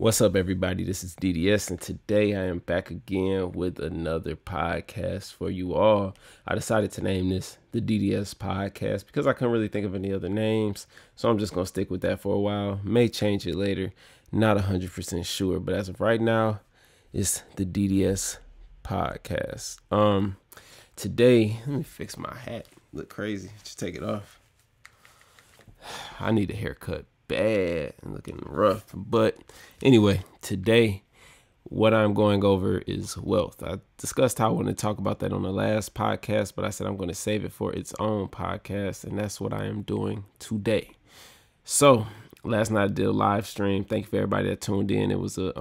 What's up, everybody? This is DDS, and today I am back again with another podcast for you all. I decided to name this the DDS podcast because I couldn't really think of any other names, so I'm just going to stick with that for a while. May change it later, not 100% sure, but as of right now, it's the DDS podcast. Today, let me fix my hat. Look crazy. Just take it off. I need a haircut bad and looking rough. But anyway, today what I'm going over is wealth. I discussed how I want to talk about that on the last podcast, but I said I'm going to save it for its own podcast, and that's what I am doing today. So last night I did a live stream. Thank you for everybody that tuned in. It was a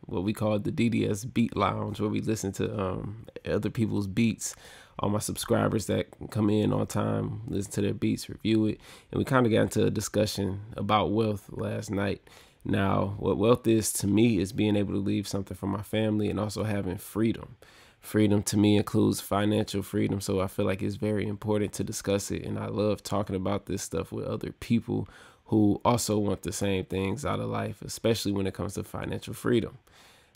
what we call the DDS Beat Lounge, where we listen to other people's beats. All my subscribers that come in on time, listen to their beats, review it. And we kind of got into a discussion about wealth last night. Now, what wealth is to me is being able to leave something for my family and also having freedom. Freedom to me includes financial freedom. So I feel like it's very important to discuss it. And I love talking about this stuff with other people who also want the same things out of life, especially when it comes to financial freedom.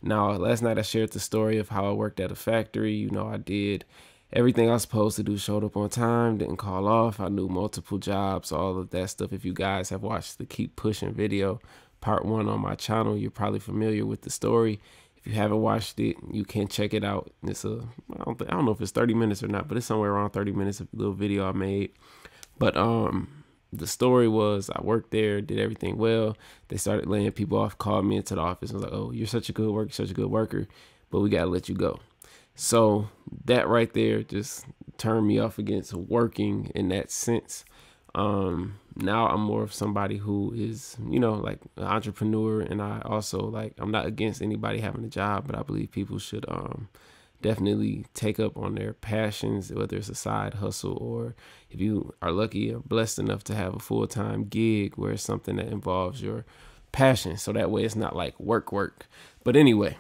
Now, last night I shared the story of how I worked at a factory. You know, I did everything I was supposed to do, showed up on time, didn't call off. I knew multiple jobs, all of that stuff. If you guys have watched the Keep Pushing video, part 1 on my channel, you're probably familiar with the story. If you haven't watched it, you can check it out. It's I don't know if it's 30 minutes or not, but it's somewhere around 30 minutes of a little video I made. But the story was I worked there, did everything well. They started laying people off, called me into the office and was like, "Oh, you're such a good worker, such a good worker, but we got to let you go." So that right there just turned me off against working in that sense. Now I'm more of somebody who is, you know, like an entrepreneur, and I also I'm not against anybody having a job, but I believe people should definitely take up on their passions, whether it's a side hustle or if you are lucky or blessed enough to have a full-time gig where it's something that involves your passion. So that way it's not like work. But anyway,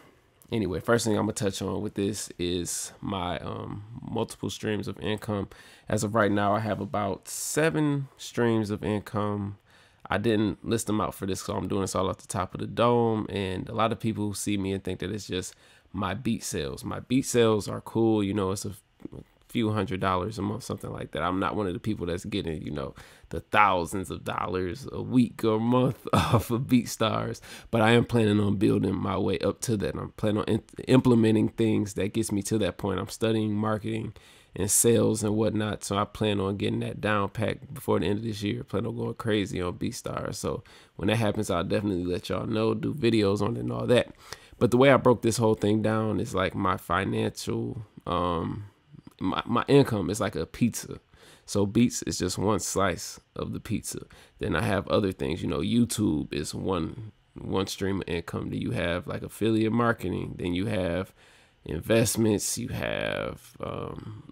first thing I'm gonna touch on with this is my multiple streams of income. As of right now, I have about 7 streams of income. I didn't list them out for this, so I'm doing this all off the top of the dome. And a lot of people see me and think that it's just my beat sales. My beat sales are cool. You know, it's a few $100s a month, something like that. I'm not one of the people that's getting, you know, the thousands of dollars a week or month off of BeatStars, but I am planning on building my way up to that. I'm planning on implementing things that gets me to that point. I'm studying marketing and sales and whatnot, so I plan on getting that down packed before the end of this year. I plan on going crazy on BeatStars. So when that happens, I'll definitely let y'all know, do videos on it and all that. But the way I broke this whole thing down is like my financial my income is like a pizza. So beats is just one slice of the pizza. Then I have other things, you know, YouTube is one stream of income. Then you have like affiliate marketing. Then you have investments. You have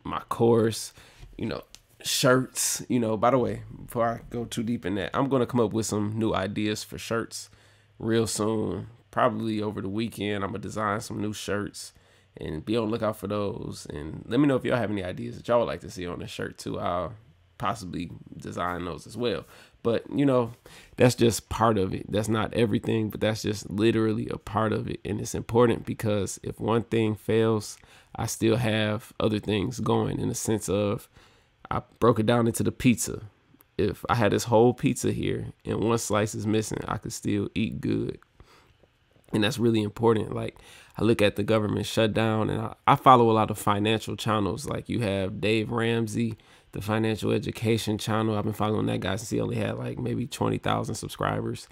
my course, you know, shirts. You know, by the way, before I go too deep in that, I'm going to come up with some new ideas for shirts real soon. Probably over the weekend, I'm going to design some new shirts. And be on the lookout for those. And let me know if y'all have any ideas that y'all would like to see on the shirt too. I'll possibly design those as well. But, you know, that's just part of it. That's not everything, but that's just literally a part of it. And it's important because if one thing fails, I still have other things going, in the sense of I broke it down into the pizza. If I had this whole pizza here and one slice is missing, I could still eat good. And that's really important. Like, I look at the government shutdown, and I follow a lot of financial channels. Like, you have Dave Ramsey, the financial education channel. I've been following that guy since he only had like maybe 20,000 subscribers.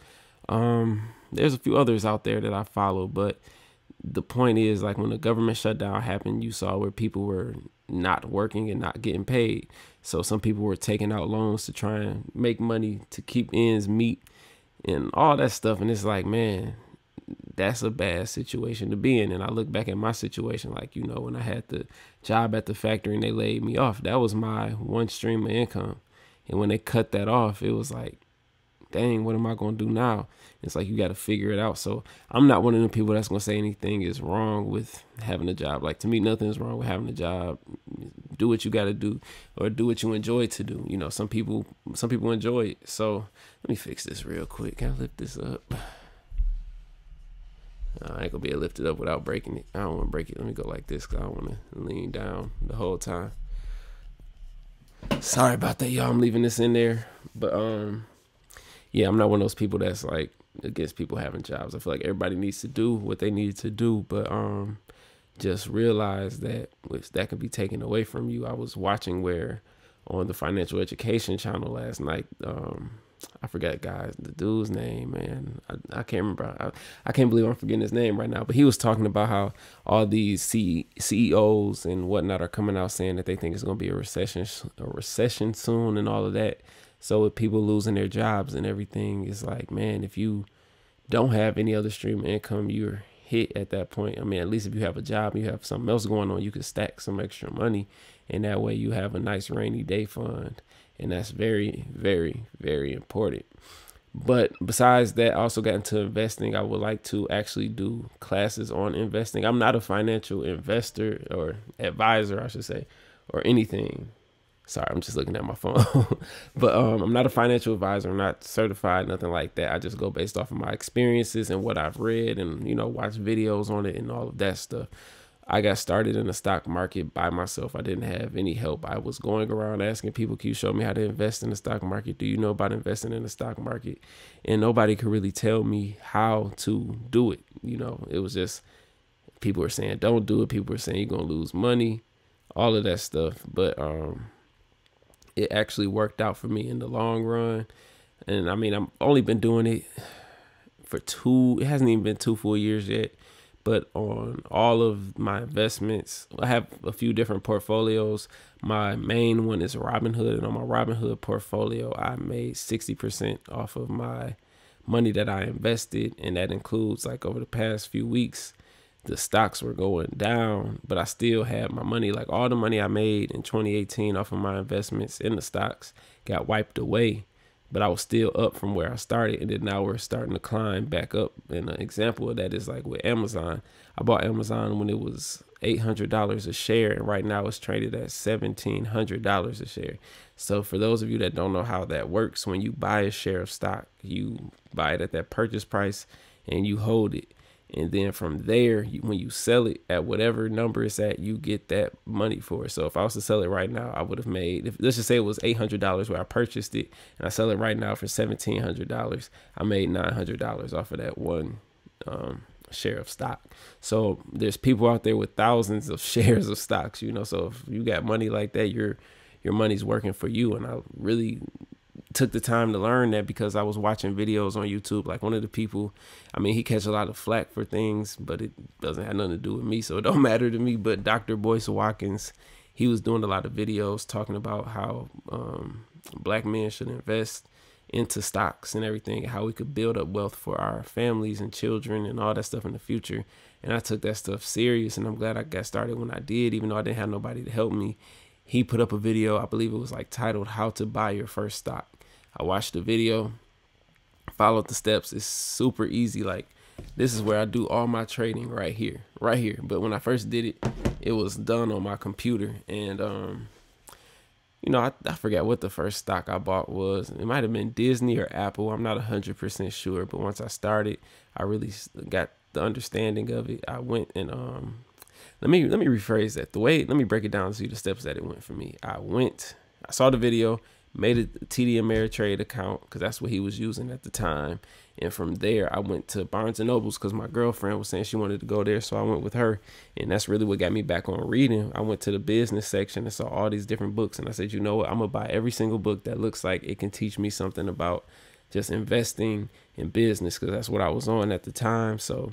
There's a few others out there that I follow, but the point is, like, when the government shutdown happened, you saw where people were not working and not getting paid. So some people were taking out loans to try and make money to keep ends meet and all that stuff. And it's like, man, that's a bad situation to be in. And I look back at my situation, like, you know, when I had the job at the factory and they laid me off, that was my one stream of income. And when they cut that off, it was like, dang, what am I going to do now? It's like, you got to figure it out. So I'm not one of the people that's going to say anything is wrong with having a job. Like, to me, nothing is wrong with having a job. Do what you got to do, or do what you enjoy to do. You know, some people enjoy it. So let me fix this real quick. Can I lift this up? I ain't gonna be able to lift it up without breaking it. I don't want to break it. Let me go like this because I don't want to lean down the whole time. Sorry about that, y'all. I'm leaving this in there. But yeah, I'm not one of those people that's like against people having jobs. I feel like everybody needs to do what they need to do, but just realize that that can be taken away from you. I was watching where on the financial education channel last night, I forgot the dude's name, man. I can't remember. I can't believe I'm forgetting his name right now. But he was talking about how all these CEOs and whatnot are coming out saying that they think it's going to be a recession soon and all of that. So with people losing their jobs and everything, it's like, man, if you don't have any other stream of income, you're hit at that point. I mean, at least if you have a job, you have something else going on, you can stack some extra money, and that way you have a nice rainy day fund. And that's very, very, very important. But besides that, I also got into investing. I would like to actually do classes on investing. I'm not a financial investor or advisor, I should say, or anything. Sorry, I'm just looking at my phone. But I'm not a financial advisor. I'm not certified, nothing like that. I just go based off of my experiences and what I've read and, watch videos on it and all of that stuff. I got started in the stock market by myself. I didn't have any help. I was going around asking people, can you show me how to invest in the stock market? Do you know about investing in the stock market? And nobody could really tell me how to do it. It was just people were saying, don't do it. People were saying you're going to lose money, all of that stuff. But it actually worked out for me in the long run. And I mean, I've only been doing it for it hasn't even been 2 full years yet. But on all of my investments, I have a few different portfolios. My main one is Robinhood, and on my Robinhood portfolio, I made 60% off of my money that I invested, and that includes like over the past few weeks, the stocks were going down, but I still had my money. Like all the money I made in 2018 off of my investments in the stocks got wiped away. But I was still up from where I started, and then now we're starting to climb back up. And an example of that is like with Amazon. I bought Amazon when it was $800 a share, and right now it's traded at $1,700 a share. So for those of you that don't know how that works, when you buy a share of stock, you buy it at that purchase price and you hold it. And then from there, when you sell it at whatever number it's at, you get that money for it. So if I was to sell it right now, I would have made, let's just say it was $800 where I purchased it, and I sell it right now for $1,700. I made $900 off of that one share of stock. So there's people out there with thousands of shares of stocks, so if you got money like that, your money's working for you. And I really took the time to learn that because I was watching videos on YouTube. Like one of the people, I mean, he catch a lot of flack for things, but it doesn't have nothing to do with me, so it don't matter to me. But Dr. Boyce Watkins, he was doing a lot of videos talking about how black men should invest into stocks and everything, how we could build up wealth for our families and children and all that stuff in the future. And I took that stuff serious, and I'm glad I got started when I did, even though I didn't have nobody to help me. He put up a video, I believe it was like titled How to Buy Your First Stock. I watched the video, followed the steps. It's super easy. Like this is where I do all my trading right here. But when I first did it, it was done on my computer. And, I forgot what the first stock I bought was. It might have been Disney or Apple. I'm not 100% sure. But once I started, I really got the understanding of it. I went and, let me rephrase that. Let me break it down and see the steps that it went for me. I saw the video, made a TD Ameritrade account because that's what he was using at the time. And from there, I went to Barnes & Noble's because my girlfriend was saying she wanted to go there. So I went with her. And that's really what got me back on reading. I went to the business section and saw all these different books. And I said, you know what? I'm going to buy every single book that looks like it can teach me something about just investing in business, because that's what I was on at the time. So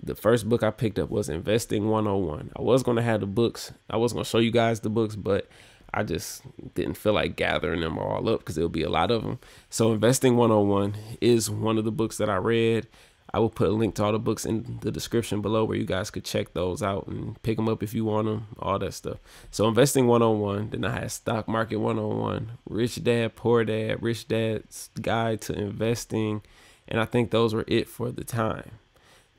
the first book I picked up was Investing 101. I was going to have the books. I was going to show you guys the books, but I just didn't feel like gathering them all up because it'll be a lot of them. So Investing 101 is one of the books that I read. I will put a link to all the books in the description below where you guys could check those out and pick them up if you want them, all that stuff. So Investing 101, then I had Stock Market 101, Rich Dad, Poor Dad, Rich Dad's Guide to Investing. And I think those were it for the time.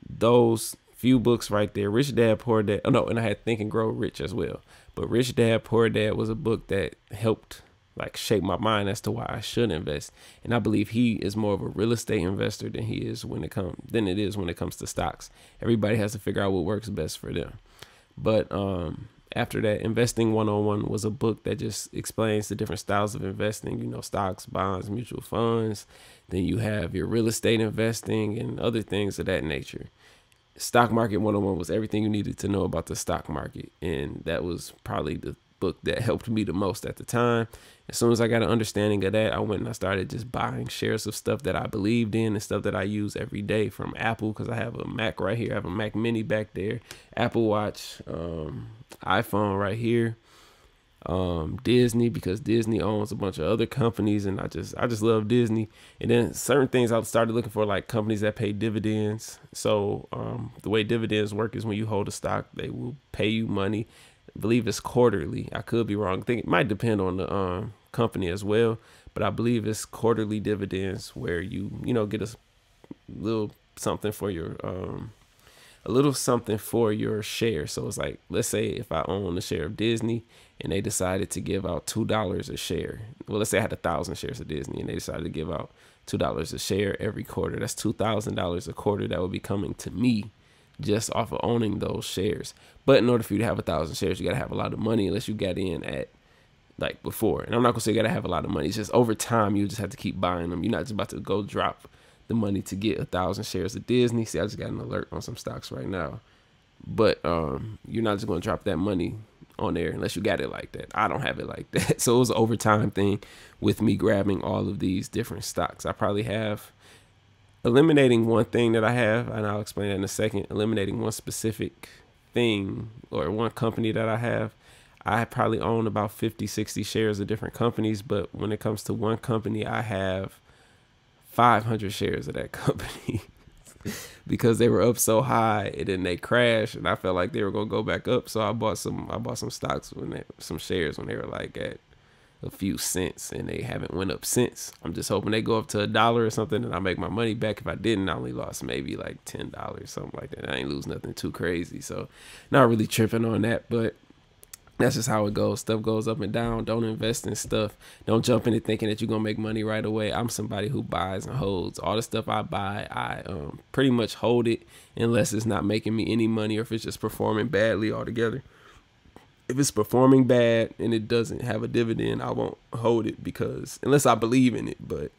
Those few books right there, Rich Dad, Poor Dad. Oh no, and I had Think and Grow Rich as well. But Rich Dad, Poor Dad was a book that helped like shape my mind as to why I should invest. And I believe he is more of a real estate investor than it is when it comes to stocks. Everybody has to figure out what works best for them. But after that, Investing 101 was a book that just explains the different styles of investing, stocks, bonds, mutual funds. Then you have your real estate investing and other things of that nature. Stock Market 101 was everything you needed to know about the stock market. And that was probably the book that helped me the most at the time. As soon as I got an understanding of that, I went and I started just buying shares of stuff that I believed in and stuff that I use every day, from Apple, because I have a Mac right here. I have a Mac Mini back there, Apple Watch, iPhone right here, Disney, because Disney owns a bunch of other companies, and I just love Disney. And then certain things I started looking for, like companies that pay dividends. So the way dividends work is when you hold a stock, they will pay you money. I believe it's quarterly. I could be wrong. I think it might depend on the company as well, but I believe it's quarterly dividends where you get a little something for your share. So it's like, let's say if I own a share of Disney and they decided to give out $2 a share. Well, let's say I had 1,000 shares of Disney and they decided to give out $2 a share every quarter. That's $2,000 a quarter that would be coming to me just off of owning those shares. But in order for you to have 1,000 shares, you got to have a lot of money, unless you got in at like before. And I'm not gonna say you got to have a lot of money. It's just over time, you just have to keep buying them. You're not just about to go drop the money to get 1,000 shares of Disney. See, I just got an alert on some stocks right now. But you're not just going to drop that money on there unless you got it like that. I don't have it like that. So it was an overtime thing with me grabbing all of these different stocks. I probably have eliminating one thing that I have, and I'll explain that in a second. Eliminating one specific thing or one company that I have, I probably own about 50, 60 shares of different companies. But when it comes to one company, I have 500 shares of that company because they were up so high and then they crashed, and I felt like they were gonna go back up. So I bought some stocks some shares when they were like at a few cents, and they haven't went up since. I'm just hoping they go up to $1 or something and I make my money back. If I didn't, I only lost maybe like $10, something like that. I ain't lose nothing too crazy, so not really tripping on that. But that's just how it goes. Stuff goes up and down. Don't invest in stuff. Don't jump into thinking that you're going to make money right away. I'm somebody who buys and holds. All the stuff I buy, I pretty much hold it unless it's not making me any money or if it's just performing badly altogether. If it's performing bad and it doesn't have a dividend, I won't hold it because unless I believe in it. But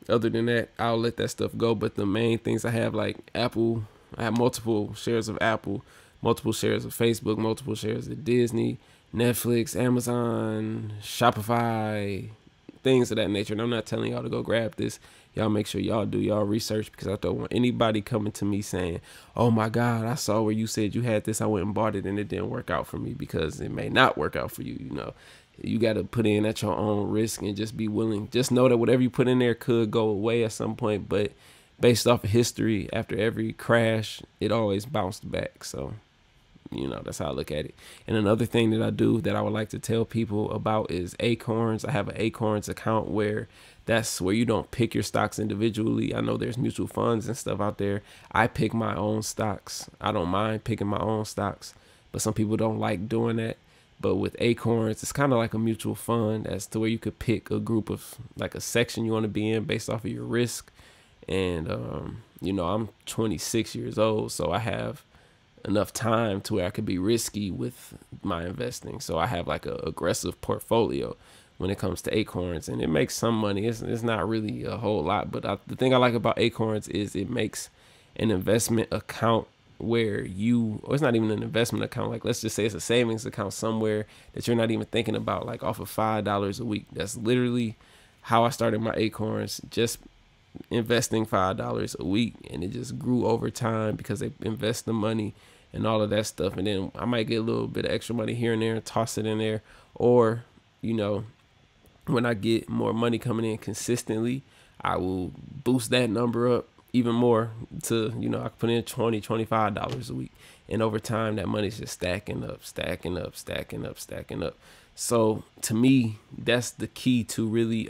other than that, I'll let that stuff go. But the main things I have, like Apple, I have multiple shares of Apple, multiple shares of Facebook, multiple shares of Disney, Netflix, Amazon, Shopify, things of that nature. And I'm not telling y'all to go grab this. Y'all make sure y'all do y'all research, because I don't want anybody coming to me saying, oh my God, I saw where you said you had this, I went and bought it and it didn't work out for me, because it may not work out for you. You got to put in at your own risk and just be willing. Just know that whatever you put in there could go away at some point, but based off of history, after every crash, it always bounced back. So that's how I look at it. And another thing that I do that I would like to tell people about is Acorns. I have an Acorns account where that's where you don't pick your stocks individually. I know there's mutual funds and stuff out there. I pick my own stocks. I don't mind picking my own stocks, but some people don't like doing that. But with Acorns, it's kind of like a mutual fund as to where you could pick a group of, like a section you want to be in based off of your risk. And, I'm 26 years old, so I have enough time to where I could be risky with my investing. So I have like a aggressive portfolio when it comes to Acorns, and it makes some money. It's not really a whole lot, but the thing I like about Acorns is it makes an investment account where it's not even an investment account. Like, let's just say it's a savings account somewhere that you're not even thinking about, like off of $5 a week. That's literally how I started my Acorns, just investing $5 a week, and it just grew over time because they invest the money and all of that stuff. And then I might get a little bit of extra money here and there and toss it in there, or when I get more money coming in consistently, I will boost that number up even more to, I can put in $20, $25 a week. And over time, that money's just stacking up. So to me, that's the key to really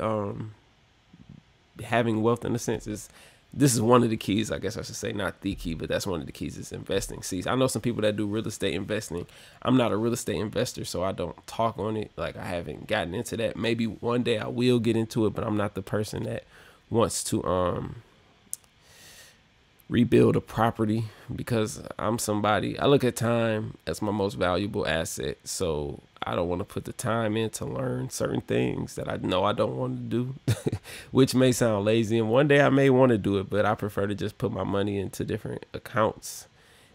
having wealth, in a sense, is this is one of the keys, I guess I should say, not the key, but that's one of the keys is investing. See, I know some people that do real estate investing. I'm not a real estate investor, so I don't talk on it. Like, I haven't gotten into that. Maybe one day I will get into it, but I'm not the person that wants to rebuild a property, because I'm somebody, I look at time as my most valuable asset. So I don't want to put the time in to learn certain things that I know I don't want to do, which may sound lazy. And one day I may want to do it, but I prefer to just put my money into different accounts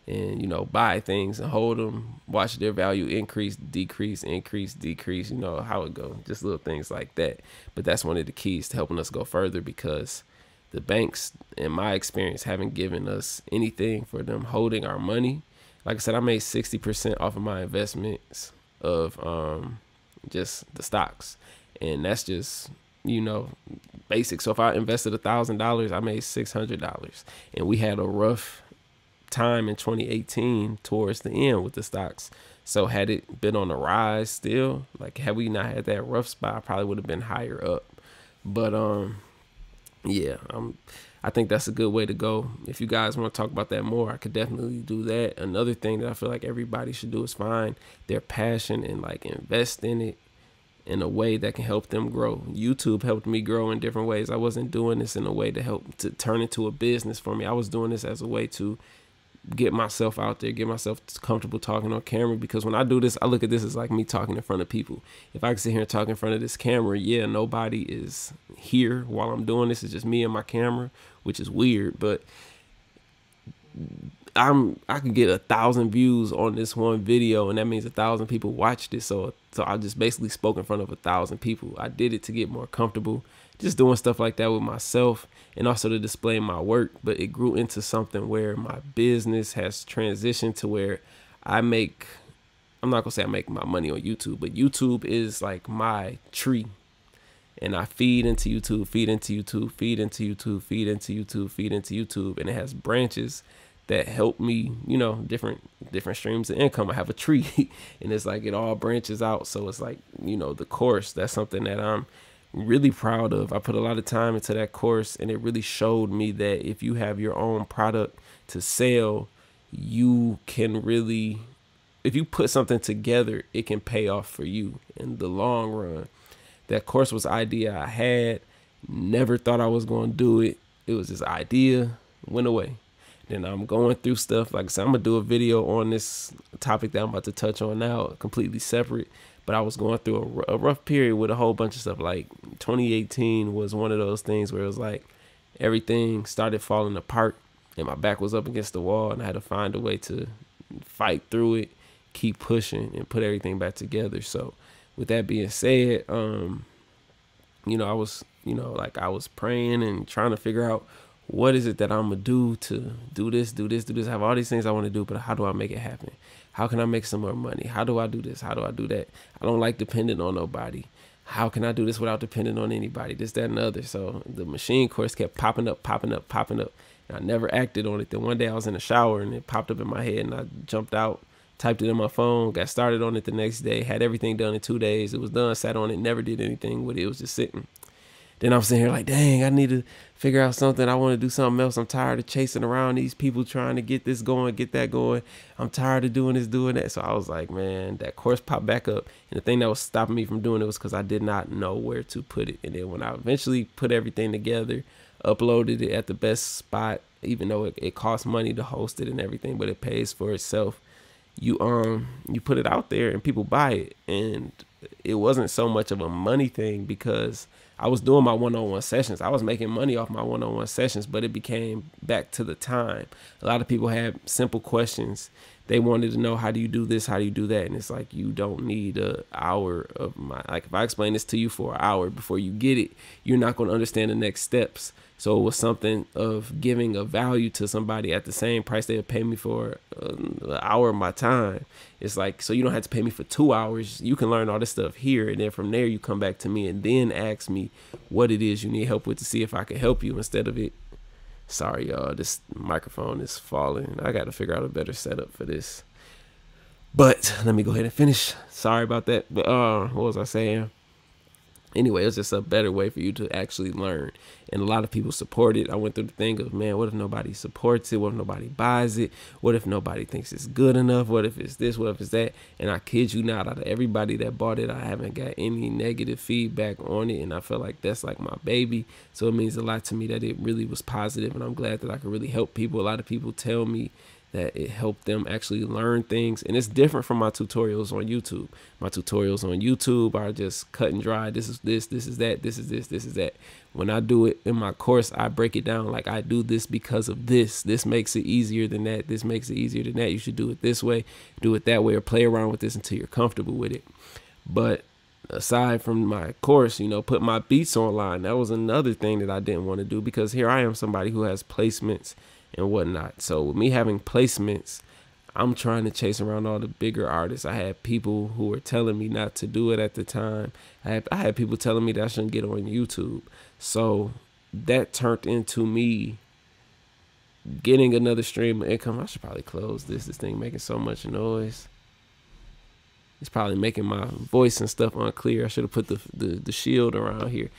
and, you know, buy things and hold them, watch their value increase, decrease, increase, decrease, you know how it goes, just little things like that. But that's one of the keys to helping us go further, because the banks, in my experience, haven't given us anything for them holding our money. Like I said, I made 60% off of my investments of just the stocks, and that's just, you know, basic. So if I invested $1,000, I made $600, and we had a rough time in 2018 towards the end with the stocks. So had it been on the rise still, like had we not had that rough spot, I probably would have been higher up. But yeah, I think that's a good way to go. If you guys want to talk about that more, I could definitely do that. Another thing that I feel like everybody should do is find their passion and like invest in it in a way that can help them grow. YouTube helped me grow in different ways. I wasn't doing this in a way to help to turn into a business for me. I was doing this as a way to get myself out there, get myself comfortable talking on camera, because when I do this, I look at this as like me talking in front of people. If I can sit here and talk in front of this camera, yeah, nobody is here while I'm doing this. It's just me and my camera, which is weird, but I can get 1,000 views on this one video, and that means 1,000 people watched it. So I just basically spoke in front of 1,000 people. I did it to get more comfortable, just doing stuff like that with myself, and also to display my work. But it grew into something where my business has transitioned to where I'm not gonna say I make my money on YouTube, but YouTube is like my tree. And I feed into YouTube, feed into YouTube, feed into YouTube, feed into YouTube, feed into YouTube. And it has branches that help me, you know, different streams of income. I have a tree and it's like it all branches out. So it's like, you know, the course, that's something that I'm really proud of. I put a lot of time into that course, and it really showed me that if you have your own product to sell, you can really, if you put something together, it can pay off for you in the long run. That course was an idea I had, never thought I was going to do it. It was this idea, went away. Then I'm going through stuff. Like I said, I'm going to do a video on this topic that I'm about to touch on now, completely separate. But I was going through a rough period with a whole bunch of stuff. Like 2018 was one of those things where it was like everything started falling apart and my back was up against the wall, and I had to find a way to fight through it, keep pushing, and put everything back together. So with that being said, you know, I was praying and trying to figure out what is it that I'm going to do to do this. I have all these things I want to do, but how do I make it happen? How can I make some more money? How do I do this? How do I do that? I don't like depending on nobody. How can I do this without depending on anybody? This, that, and the other. So the machine course kept popping up. And I never acted on it. Then one day I was in the shower and it popped up in my head, and I jumped out, typed it in my phone, got started on it the next day, had everything done in 2 days. It was done, sat on it, never did anything with it. It was just sitting. Then I'm sitting here like, dang, I need to figure out something. I want to do something else. I'm tired of chasing around these people trying to get this going, get that going. I'm tired of doing this, doing that. So I was like, man, that course popped back up. And the thing that was stopping me from doing it was because I did not know where to put it. And then when I eventually put everything together, uploaded it at the best spot, even though it costs money to host it and everything, but it pays for itself. You put it out there and people buy it. And it wasn't so much of a money thing because I was doing my one-on-one sessions. I was making money off my one-on-one sessions, but it became back to the time. A lot of people had simple questions. They wanted to know, how do you do this? How do you do that? And it's like, you don't need an hour of my, like if I explain this to you for an hour before you get it, you're not going to understand the next steps. So it was something of giving a value to somebody at the same price they would pay me for an hour of my time. It's like, so you don't have to pay me for 2 hours. You can learn all this stuff here. And then from there, you come back to me and then ask me what it is you need help with to see if I can help you instead of it. Sorry, y'all, this microphone is falling. I got to figure out a better setup for this. But let me go ahead and finish. Sorry about that. But what was I saying? Anyway, it's just a better way for you to actually learn. And a lot of people support it. I went through the thing of, man, what if nobody supports it? What if nobody buys it? What if nobody thinks it's good enough? What if it's this? What if it's that? And I kid you not, out of everybody that bought it, I haven't got any negative feedback on it. And I feel like that's like my baby. So it means a lot to me that it really was positive. And I'm glad that I could really help people. A lot of people tell me that it helped them actually learn things. And it's different from my tutorials on YouTube. My tutorials on YouTube are just cut and dry. This is this, this is that, this is this, this is that. When I do it in my course, I break it down like I do this because of this. This makes it easier than that. This makes it easier than that. You should do it this way, do it that way, or play around with this until you're comfortable with it. But aside from my course, you know, put my beats online. That was another thing that I didn't want to do, because here I am, somebody who has placements and whatnot. So with me having placements, I'm trying to chase around all the bigger artists. I had people who were telling me not to do it at the time. I had people telling me that I shouldn't get on YouTube. So that turned into me getting another stream of income. I should probably close this. This thing making so much noise. It's probably making my voice and stuff unclear. I should have put the shield around here.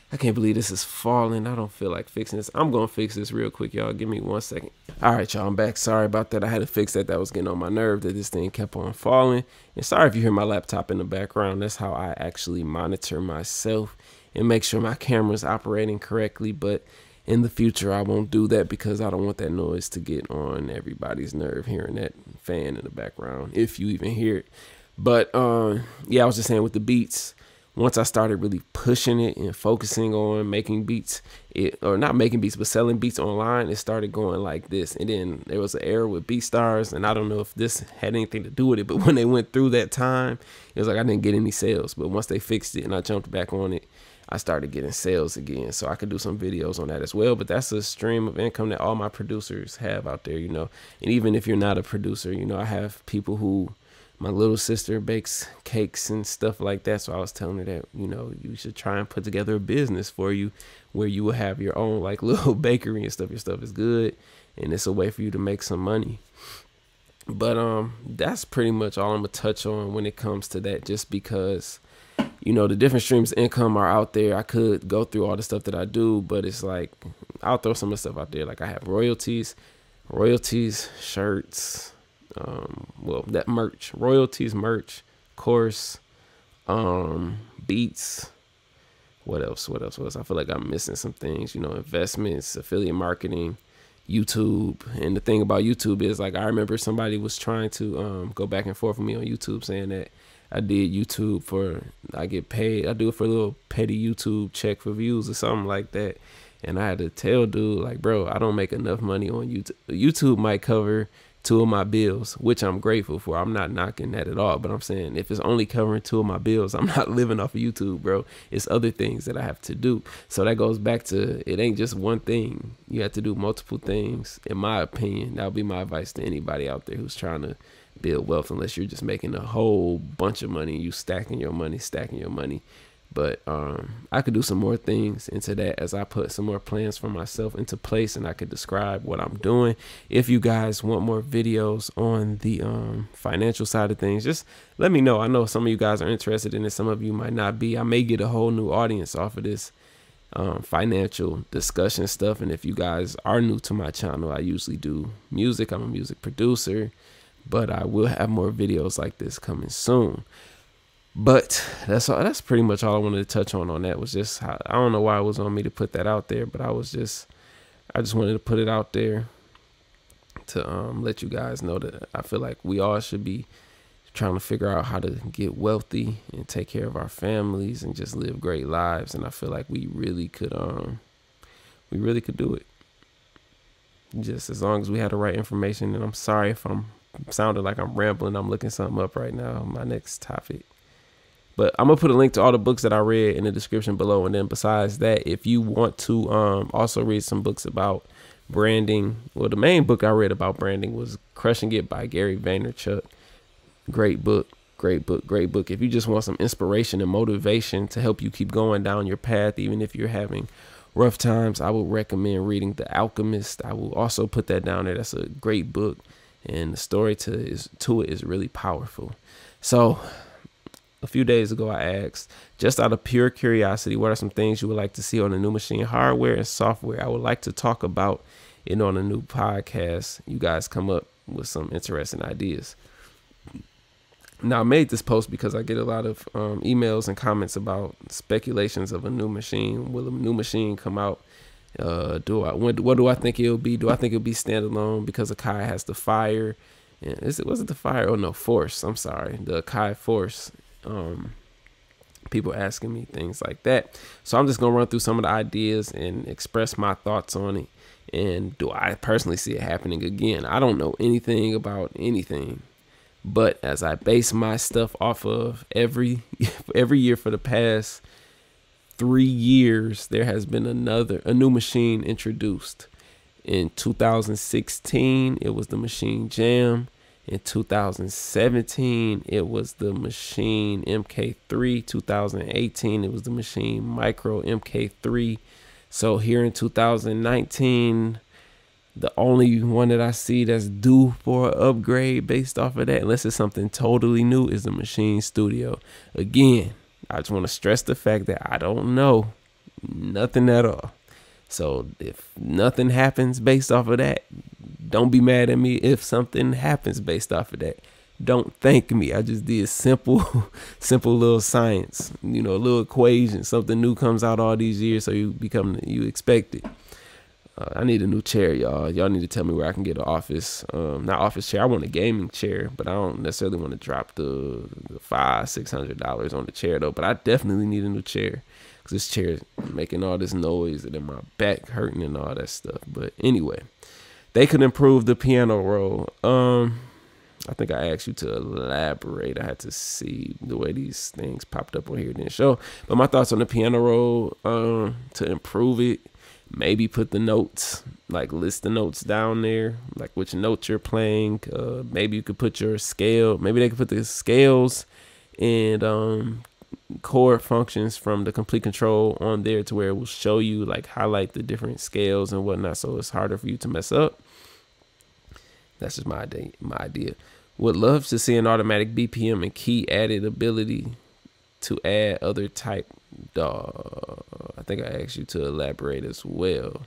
I can't believe this is falling. I don't feel like fixing this. I'm going to fix this real quick, y'all. Give me 1 second. All right, y'all. I'm back. Sorry about that. I had to fix that. That was getting on my nerve that this thing kept on falling. And sorry if you hear my laptop in the background. That's how I actually monitor myself and make sure my camera's operating correctly. But in the future, I won't do that because I don't want that noise to get on everybody's nerve hearing that fan in the background, if you even hear it. But yeah, I was just saying with the beats, once I started really pushing it and focusing on making beats, or not making beats, but selling beats online, it started going like this. And then there was an error with BeatStars, and I don't know if this had anything to do with it, but when they went through that time, it was like I didn't get any sales. But once they fixed it and I jumped back on it, I started getting sales again. So I could do some videos on that as well. But that's a stream of income that all my producers have out there, you know. And even if you're not a producer, you know, I have people who, my little sister bakes cakes and stuff like that. So I was telling her that, you know, you should try and put together a business for you where you will have your own like little bakery and stuff. Your stuff is good and it's a way for you to make some money. But that's pretty much all I'm gonna touch on when it comes to that, just because, you know, the different streams of income are out there. I could go through all the stuff that I do, but it's like I'll throw some of the stuff out there. Like I have royalties, shirts, well, that merch, royalties, merch, course, beats. What else? I feel like I'm missing some things, you know, investments, affiliate marketing, YouTube. And the thing about YouTube is, like, I remember somebody was trying to go back and forth with me on YouTube saying that I did YouTube for, I get paid, I do it for a little petty YouTube check for views or something like that. And I had to tell dude, like, bro, I don't make enough money on YouTube. YouTube might cover 2 of my bills, which I'm grateful for. I'm not knocking that at all, but I'm saying if it's only covering 2 of my bills, I'm not living off of YouTube, bro. It's other things that I have to do. So that goes back to, it ain't just one thing. You have to do multiple things. In my opinion, that would be my advice to anybody out there who's trying to build wealth, unless you're just making a whole bunch of money, you stacking your money. But I could do some more things into that as I put some more plans for myself into place, and I could describe what I'm doing. If you guys want more videos on the financial side of things, just let me know. I know some of you guys are interested in it. Some of you might not be. I may get a whole new audience off of this financial discussion stuff. And if you guys are new to my channel, I usually do music. I'm a music producer, but I will have more videos like this coming soon. But that's all. That's pretty much all I wanted to touch on that. Was just how, I don't know why it was on me to put that out there, but I just wanted to put it out there to let you guys know that I feel like we all should be trying to figure out how to get wealthy and take care of our families and just live great lives. And I feel like we really could do it, just as long as we had the right information. And I'm sorry if I'm sounding like I'm rambling. I'm looking something up right now, my next topic. But I'm going to put a link to all the books that I read in the description below. And then besides that, if you want to also read some books about branding, well, the main book I read about branding was Crushing It by Gary Vaynerchuk. Great book. If you just want some inspiration and motivation to help you keep going down your path, even if you're having rough times, I would recommend reading The Alchemist. I will also put that down there. That's a great book. And the story to it is really powerful. So a few days ago, I asked, just out of pure curiosity, what are some things you would like to see on the new machine hardware and software? I would like to talk about it on a new podcast. You guys come up with some interesting ideas. Now, I made this post because I get a lot of emails and comments about speculations of a new machine. Will a new machine come out? What do I think it'll be? Do I think it'll be standalone because Akai has the Fire? And was it the Fire? Oh no, Force. I'm sorry, the Akai Force. People asking me things like that. So I'm just gonna run through some of the ideas and express my thoughts on it. And do I personally see it happening again? I don't know anything about anything, but as I base my stuff off of every year for the past 3 years, there has been a new machine introduced. In 2016, it was the Machine Jam. In 2017, it was the Machine MK3. 2018, it was the Machine Micro MK3. So here in 2019, the only one that I see that's due for an upgrade based off of that, unless it's something totally new, is the Machine Studio. Again, I just want to stress the fact that I don't know nothing at all. So if nothing happens based off of that, don't be mad at me. If something happens based off of that, don't thank me. I just did simple little science, a little equation. Something new comes out all these years, so you expect it. I need a new chair, y'all. Y'all need to tell me where I can get an office, not office chair. I want a gaming chair, but I don't necessarily want to drop the $500-$600 on the chair though. But I definitely need a new chair because this chair is making all this noise and then my back hurting and all that stuff. But anyway, they could improve the piano roll. I think I asked you to elaborate. I had to see the way these things popped up on here. It didn't show. But my thoughts on the piano roll, to improve it. Maybe put the notes, like list the notes down there, like which notes you're playing. Maybe you could put your scale. Maybe they could put the scales and chord functions from the complete control on there to where it will show you, like highlight the different scales and whatnot, so it's harder for you to mess up. That's just my idea. Would love to see an automatic BPM and key added ability to add other type. I think I asked you to elaborate as well.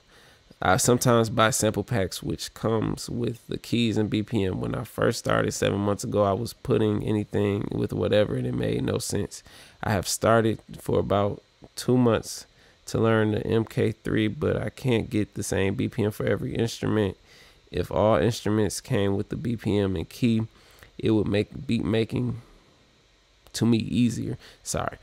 I sometimes buy sample packs which comes with the keys and BPM. When I first started 7 months ago, I was putting anything with whatever and it made no sense. I have started for about 2 months to learn the MK3, but I can't get the same BPM for every instrument. If all instruments came with the BPM and key, it would make beat making to me easier. Sorry.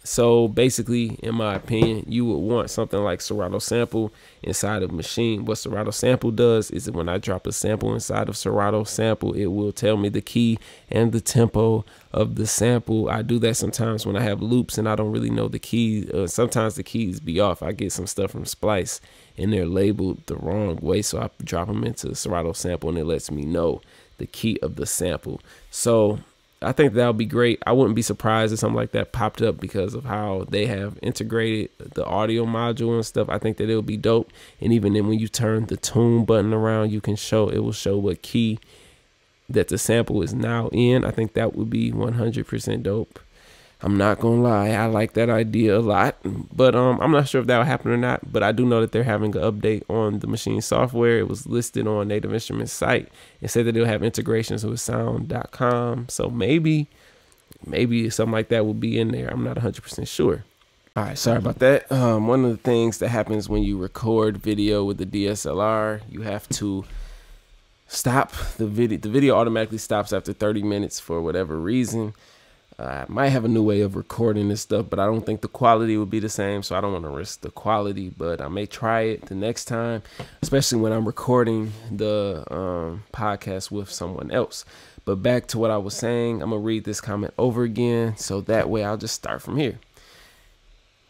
So basically, in my opinion, you would want something like Serato Sample inside of Machine. What Serato Sample does is that when I drop a sample inside of Serato Sample, it will tell me the key and the tempo of the sample. I do that sometimes when I have loops and I don't really know the key. Sometimes the keys be off. I get some stuff from Splice and they're labeled the wrong way, so I drop them into Serato Sample and it lets me know the key of the sample. So I think that'll be great. I wouldn't be surprised if something like that popped up because of how they have integrated the audio module and stuff. I think that it'll be dope. And even then when you turn the tune button around, it will show what key that the sample is now in. I think that would be 100% dope. I'm not gonna lie, I like that idea a lot, but I'm not sure if that will happen or not. But I do know that they're having an update on the Machine software. It was listed on Native Instruments site and said that they'll have integrations with sound.com. So maybe something like that will be in there. I'm not 100% sure. All right, sorry about that. One of the things that happens when you record video with the DSLR, you have to stop the video. The video automatically stops after 30 minutes for whatever reason. I might have a new way of recording this stuff, but I don't think the quality would be the same, so I don't want to risk the quality, but I may try it the next time, especially when I'm recording the podcast with someone else. But back to what I was saying, I'm going to read this comment over again, so that way I'll just start from here.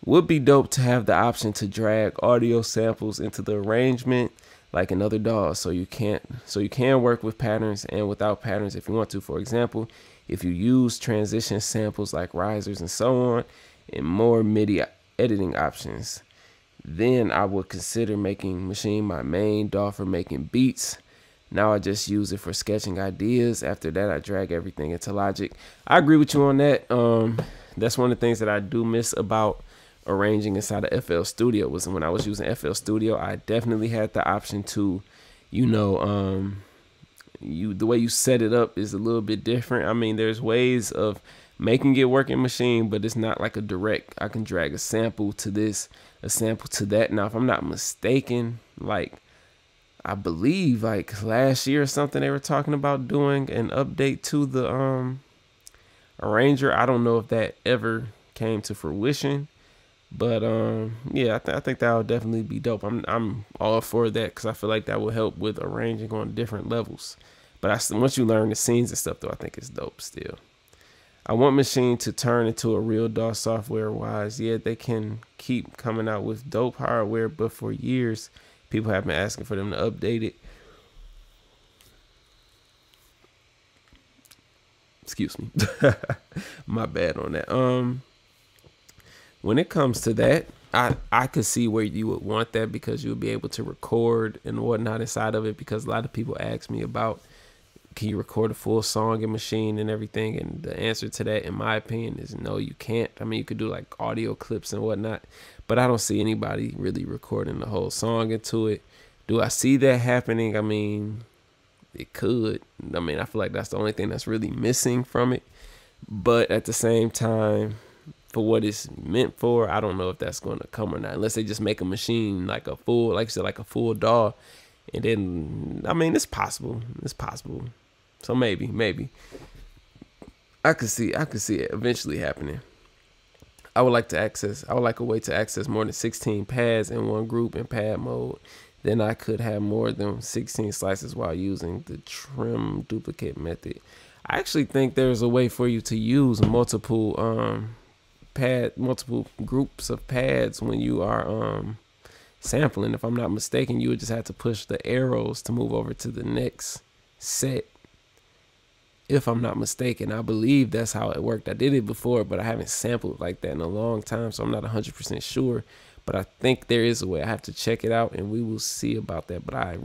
Would be dope to have the option to drag audio samples into the arrangement like in other DAWs, so you can work with patterns and without patterns if you want to. For example, if you use transition samples like risers and so on, and more MIDI editing options, then I would consider making Machine my main DAW for making beats. Now I just use it for sketching ideas. After that, I drag everything into Logic. I agree with you on that. That's one of the things that I do miss about arranging inside of FL Studio. Was when I was using FL Studio, I definitely had the option to, the way you set it up is a little bit different. I mean, there's ways of making it work in Maschine, but it's not like a direct. I can drag a sample to this, a sample to that. Now, if I'm not mistaken, like I believe like last year or something, they were talking about doing an update to the arranger. I don't know if that ever came to fruition, but yeah, I think that would definitely be dope. I'm all for that because I feel like that will help with arranging on different levels. But once you learn the scenes and stuff, though, I think it's dope still. I want Maschine to turn into a real DAW software wise. Yeah, they can keep coming out with dope hardware, but for years, people have been asking for them to update it. Excuse me. My bad on that. When it comes to that, I could see where you would want that because you would be able to record and whatnot inside of it, because a lot of people ask me about, can you record a full song in Maschine and everything? And the answer to that, in my opinion, is no, you can't. I mean, you could do like audio clips and whatnot, but I don't see anybody really recording the whole song into it. Do I see that happening? I mean, it could. I mean, I feel like that's the only thing that's really missing from it. But at the same time, for what it's meant for, I don't know if that's going to come or not, unless they just make a machine like a full, like you said, like a full DAW. And then, I mean, it's possible. It's possible. So maybe I could see it eventually happening. I would like a way to access more than 16 pads in one group in pad mode. Then I could have more than 16 slices while using the trim duplicate method. I actually think there's a way for you to use multiple groups of pads when you are sampling. If I'm not mistaken, you would just have to push the arrows to move over to the next set. If I'm not mistaken, I believe that's how it worked. I did it before, but I haven't sampled like that in a long time, so I'm not 100% sure. But I think there is a way. I have to check it out, and we will see about that. But I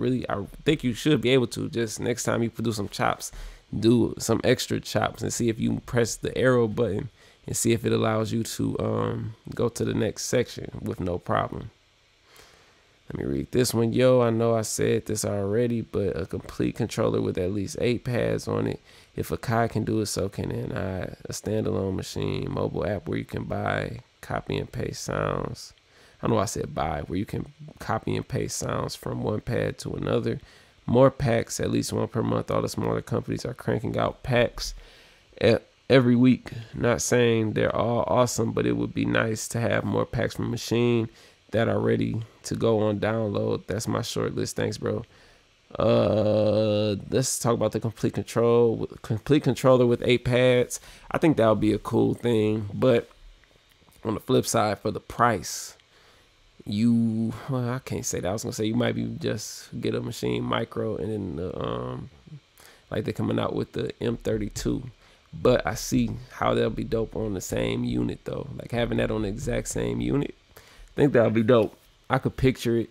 think you should be able to, just next time you produce some chops, do some extra chops and see if you press the arrow button and see if it allows you to go to the next section with no problem. Let me read this one. Yo, I know I said this already, but a complete controller with at least 8 pads on it. If a Kai can do it, so can I. A standalone Maschine mobile app where you can buy, copy and paste sounds. I know I said buy, where you can copy and paste sounds from one pad to another. More packs, at least one per month. All the smaller companies are cranking out packs every week. Not saying they're all awesome, but it would be nice to have more packs from Maschine that are ready to go on download. That's my short list. Thanks, bro. Let's talk about the complete controller with 8 pads. I think that would be a cool thing, but on the flip side, for the price, well, I can't say that. I was gonna say you might be just get a Maschine Micro and then the like they're coming out with the M32. But I see how they'll be dope on the same unit though. Like having that on the exact same unit, I think that'll be dope. I could picture it.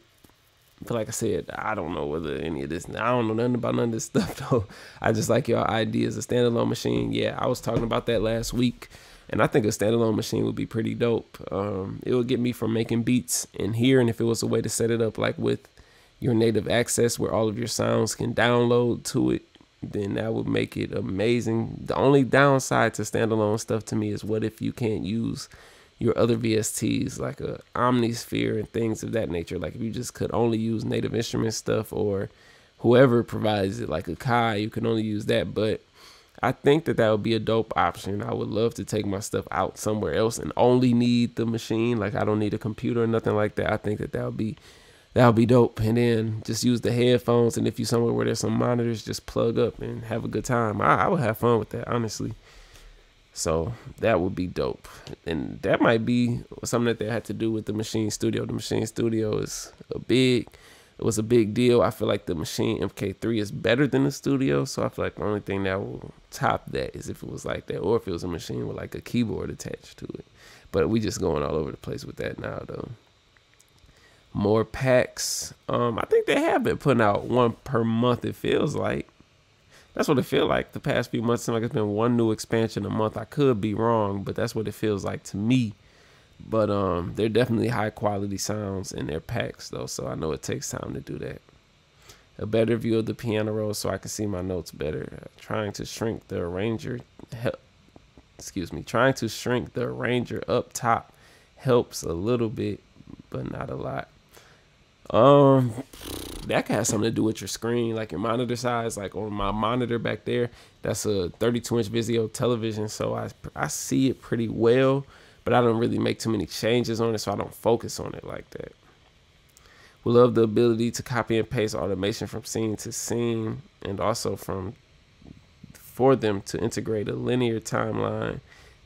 But like I said, I don't know whether any of this, I don't know nothing about none of this stuff though. I just like your ideas. A standalone Maschine. Yeah, I was talking about that last week. And I think a standalone Maschine would be pretty dope. It would get me from making beats in here. And if it was a way to set it up like with your native access where all of your sounds can download to it, then that would make it amazing. The only downside to standalone stuff to me is what if you can't use your other VSTs like a Omnisphere and things of that nature. Like if you just could only use native instrument stuff, or whoever provides it like a Kai, you can only use that. But I think that would be a dope option. I would love to take my stuff out somewhere else and only need the Maschine. Like I don't need a computer or nothing like that. I think that would be dope. And then just use the headphones. And if you're somewhere where there's some monitors, just plug up and have a good time. I would have fun with that, honestly. So that would be dope. And that might be something that they had to do with the Maschine Studio. The Maschine Studio is it was a big deal. I feel like the Maschine MK3 is better than the Studio. So I feel like the only thing that will top that is if it was like that, or if it was a machine with like a keyboard attached to it. But we just going all over the place with that now though. more packs. I think they have been putting out one per month. It feels like that's what it feels like. The past few months, it seems like it's been one new expansion a month. I could be wrong, but that's what it feels like to me. But they're definitely high quality sounds in their packs though, so I know it takes time to do that. A better view of the piano roll so I can see my notes better. Trying to shrink the arranger up top helps a little bit, but not a lot. That can have something to do with your screen, like your monitor size. Like on my monitor back there, that's a 32-inch Vizio television, so I see it pretty well, but I don't really make too many changes on it, so I don't focus on it like that. We love the ability to copy and paste automation from scene to scene, and also for them to integrate a linear timeline,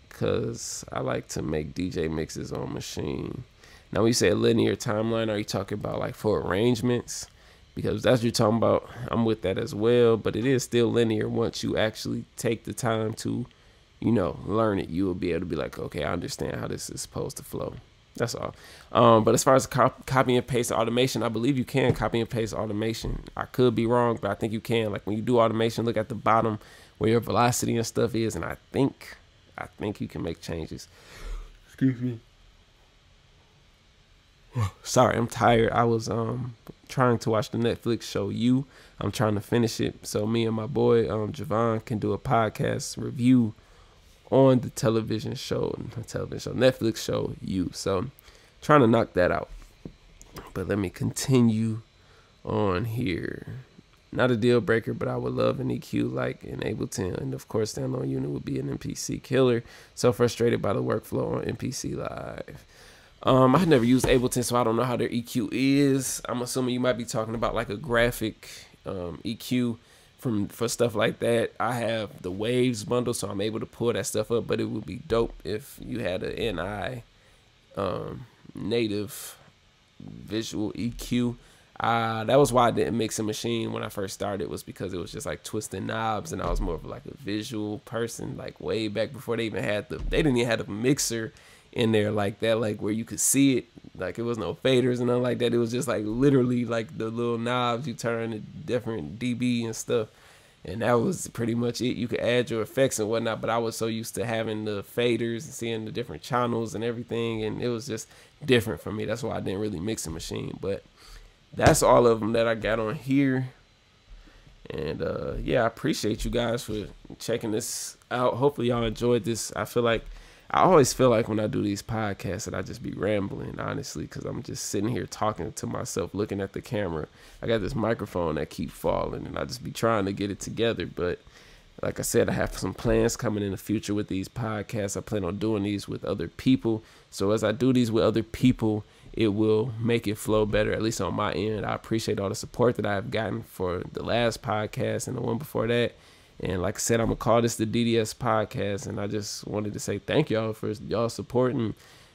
because I like to make DJ mixes on Maschine. Now, when you say a linear timeline, are you talking about like for arrangements? Because that's what you're talking about. I'm with that as well, but it is still linear once you actually take the time to, learn it. You will be able to be like, okay, I understand how this is supposed to flow. That's all. But as far as copy and paste automation, I believe you can copy and paste automation. I could be wrong, but I think you can. Like when you do automation, look at the bottom where your velocity and stuff is, and I think you can make changes. Excuse me. Sorry, I'm tired. I was trying to watch the Netflix show You. I'm trying to finish it so me and my boy Javon can do a podcast review on the Netflix show You. So trying to knock that out. But let me continue on here. Not a deal breaker, but I would love an EQ like an Ableton, and of course standalone unit would be an MPC killer. So frustrated by the workflow on MPC Live. I've never used Ableton, so I don't know how their EQ is. I'm assuming you might be talking about like a graphic EQ for stuff like that. I have the Waves bundle, so I'm able to pull that stuff up, but it would be dope if you had a NI native visual EQ. That was why I didn't mix a Maschine when I first started, was because it was just like twisting knobs, and I was more of like a visual person, like way back before they even had they didn't even have a mixer in there like that, like where you could see it. Like it was no faders and nothing like that. It was just like literally like the little knobs you turn to different dB and stuff, and that was pretty much it. You could add your effects and whatnot, but I was so used to having the faders and seeing the different channels and everything, and it was just different for me. That's why I didn't really mix a Maschine. But that's all of them that I got on here. And yeah, I appreciate you guys for checking this out. Hopefully y'all enjoyed this. I always feel like when I do these podcasts that I just be rambling, honestly, because I'm just sitting here talking to myself, looking at the camera. I got this microphone that keep falling, and I just be trying to get it together. But like I said, I have some plans coming in the future with these podcasts. I plan on doing these with other people. So as I do these with other people, it will make it flow better, at least on my end. I appreciate all the support that I've gotten for the last podcast and the one before that. And like I said, I'm going to call this the DDS podcast. And I just wanted to say thank y'all for y'all supporting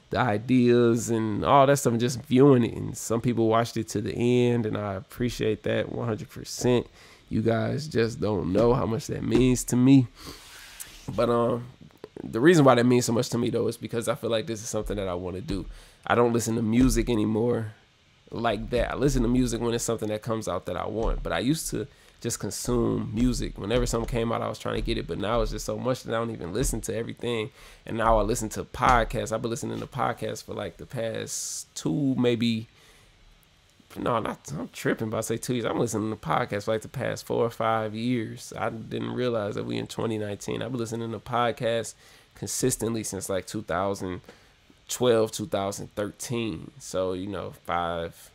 the ideas and all that stuff and just viewing it. And some people watched it to the end, and I appreciate that 100%. You guys just don't know how much that means to me. But the reason why that means so much to me, though, is because I feel like this is something that I want to do. I don't listen to music anymore like that. I listen to music when it's something that comes out that I want. But I used to just consume music. Whenever something came out, I was trying to get it. But now it's just so much that I don't even listen to everything. And now I listen to podcasts. I've been listening to podcasts for like the past I'm tripping, but I say 2 years. I'm listening to podcasts for like the past 4 or 5 years. I didn't realize that we in 2019. I've been listening to podcasts consistently since like 2012, 2013. So, 5,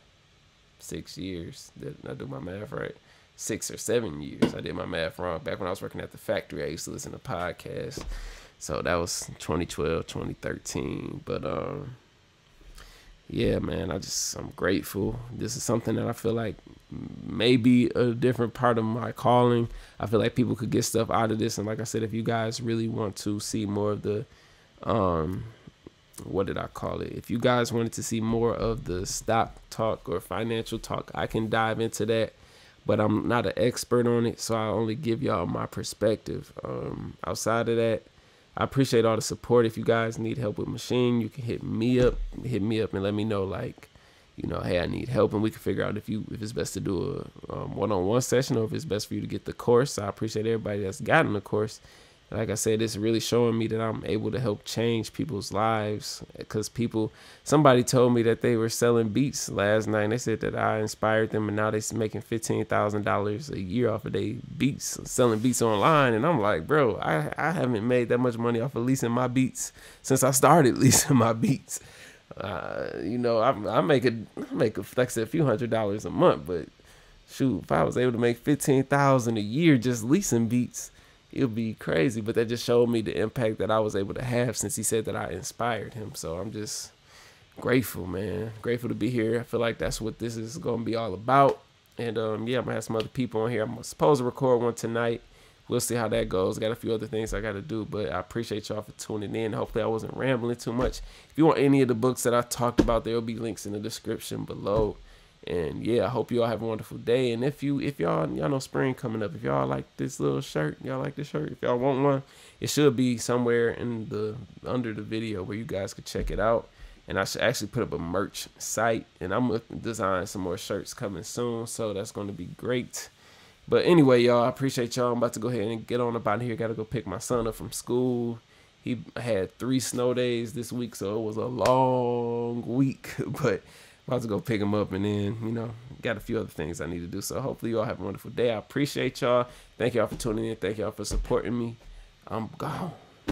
6 years. Did I do my math right? 6 or 7 years. I did my math wrong. Back when I was working at the factory, I used to listen to podcasts. So that was 2012, 2013. But yeah, man, I'm grateful. This is something that I feel like maybe a different part of my calling. I feel like people could get stuff out of this. And like I said, if you guys really want to see more of the, what did I call it? If you guys wanted to see more of the stock talk or financial talk, I can dive into that. But I'm not an expert on it, so I only give y'all my perspective. Outside of that, I appreciate all the support. If you guys need help with Maschine, you can hit me up and let me know, like, you know, hey, I need help, and we can figure out if it's best to do a one-on-one session, or if it's best for you to get the course. I appreciate everybody that's gotten the course. Like I said, it's really showing me that I'm able to help change people's lives, because somebody told me that they were selling beats last night, and they said that I inspired them, and now they're making $15,000 a year off of their beats, selling beats online. And I'm like, bro, I haven't made that much money off of leasing my beats since I started leasing my beats. You know, I make like I said, a few $100s a month, but shoot, if I was able to make $15,000 a year just leasing beats, it would be crazy. But that just showed me the impact that I was able to have, since he said that I inspired him. So I'm just grateful, man. Grateful to be here. I feel like that's what this is going to be all about. And yeah, I'm gonna have some other people on here. I'm supposed to record one tonight. We'll see how that goes. Got a few other things I got to do, but I appreciate y'all for tuning in. Hopefully I wasn't rambling too much. If you want any of the books that I talked about, there will be links in the description below. And yeah, I hope you all have a wonderful day. And if y'all know spring coming up, if y'all like this little shirt, y'all like this shirt, if y'all want one, it should be somewhere in under the video where you guys could check it out. And I should actually put up a merch site, and I'm gonna design some more shirts coming soon, so that's going to be great. But anyway, y'all, I appreciate y'all. I'm about to go ahead and get on up out of here. Got to go pick my son up from school. He had 3 snow days this week, so it was a long week. But I'm about to go pick him up, and then, you know, got a few other things I need to do. So hopefully you all have a wonderful day. I appreciate y'all. Thank y'all for tuning in. Thank y'all for supporting me. I'm gone.